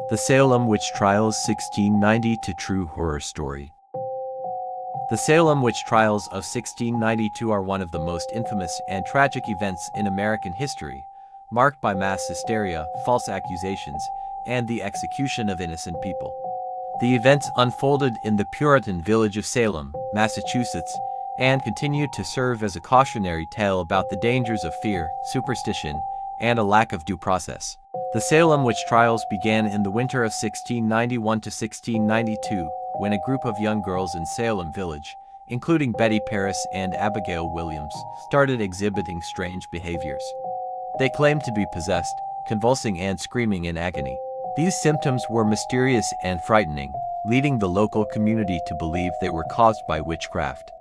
The Salem Witch Trials 1692 True Horror Story. The Salem witch trials of 1692 are one of the most infamous and tragic events in American history, marked by mass hysteria, false accusations, and the execution of innocent people. The events unfolded in the Puritan village of Salem, Massachusetts, and continue to serve as a cautionary tale about the dangers of fear, superstition, and a lack of due process. The Salem witch trials began in the winter of 1691 to 1692, when a group of young girls in Salem village, including Betty Paris and Abigail Williams, started exhibiting strange behaviors. They claimed to be possessed, convulsing and screaming in agony. These symptoms were mysterious and frightening, leading the local community to believe they were caused by witchcraft.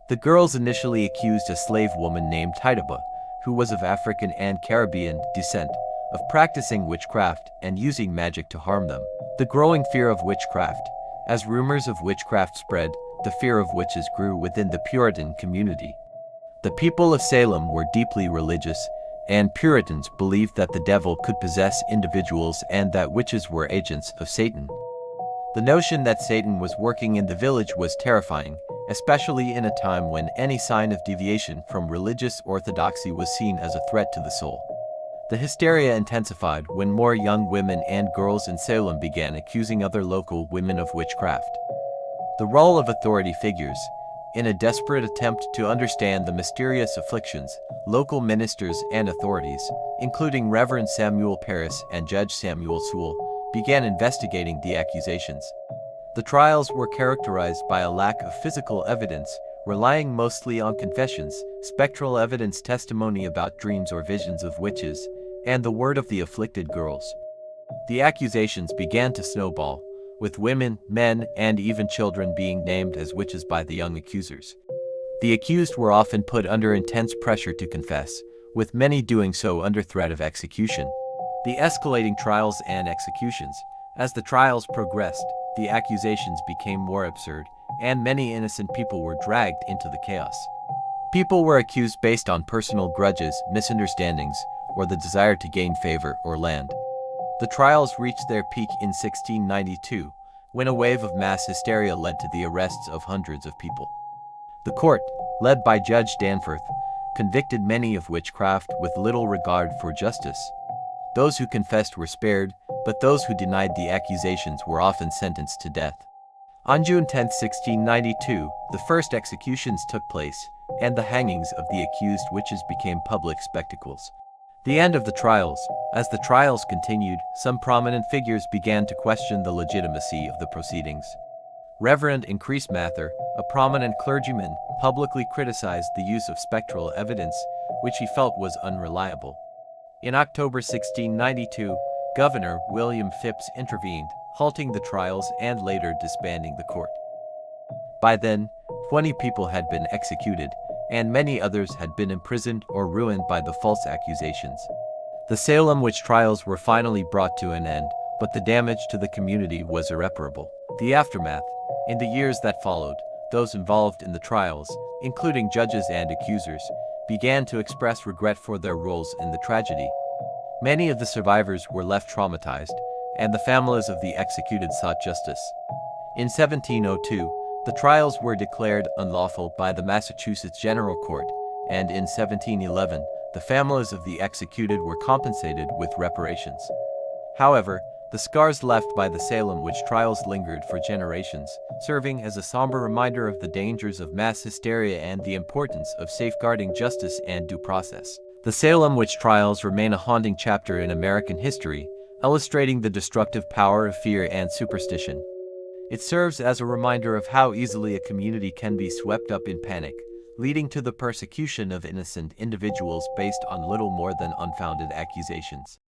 The girls initially accused a slave woman named Tituba, who was of African and Caribbean descent, of practicing witchcraft and using magic to harm them. The growing fear of witchcraft. As rumors of witchcraft spread, the fear of witches grew within the Puritan community. The people of Salem were deeply religious, and Puritans believed that the devil could possess individuals and that witches were agents of Satan. The notion that Satan was working in the village was terrifying, especially in a time when any sign of deviation from religious orthodoxy was seen as a threat to the soul. The hysteria intensified when more young women and girls in Salem began accusing other local women of witchcraft. The role of authority figures. In a desperate attempt to understand the mysterious afflictions, local ministers and authorities, including Reverend Samuel Parris and Judge Samuel Sewell, began investigating the accusations. The trials were characterized by a lack of physical evidence, relying mostly on confessions, spectral evidence, testimony about dreams or visions of witches, and the word of the afflicted girls. The accusations began to snowball, with women, men, and even children being named as witches by the young accusers. The accused were often put under intense pressure to confess, with many doing so under threat of execution. The escalating trials and executions. As the trials progressed, the accusations became more absurd, and many innocent people were dragged into the chaos. People were accused based on personal grudges, misunderstandings, or the desire to gain favor or land. The trials reached their peak in 1692, when a wave of mass hysteria led to the arrests of hundreds of people. The court, led by Judge Danforth, convicted many of witchcraft with little regard for justice. Those who confessed were spared, but those who denied the accusations were often sentenced to death. On June 10, 1692, the first executions took place, and the hangings of the accused witches became public spectacles. The end of the trials. As the trials continued, some prominent figures began to question the legitimacy of the proceedings. Reverend Increase Mather, a prominent clergyman, publicly criticized the use of spectral evidence, which he felt was unreliable. In October 1692, Governor William Phips intervened, halting the trials and later disbanding the court. By then, 20 people had been executed, and many others had been imprisoned or ruined by the false accusations. The Salem witch trials were finally brought to an end, but the damage to the community was irreparable. The aftermath. In the years that followed, those involved in the trials, including judges and accusers, began to express regret for their roles in the tragedy. Many of the survivors were left traumatized, and the families of the executed sought justice. In 1702, the trials were declared unlawful by the Massachusetts General Court, and in 1711, the families of the executed were compensated with reparations. However, the scars left by the Salem witch trials lingered for generations, serving as a somber reminder of the dangers of mass hysteria and the importance of safeguarding justice and due process. The Salem witch trials remain a haunting chapter in American history, illustrating the destructive power of fear and superstition. It serves as a reminder of how easily a community can be swept up in panic, leading to the persecution of innocent individuals based on little more than unfounded accusations.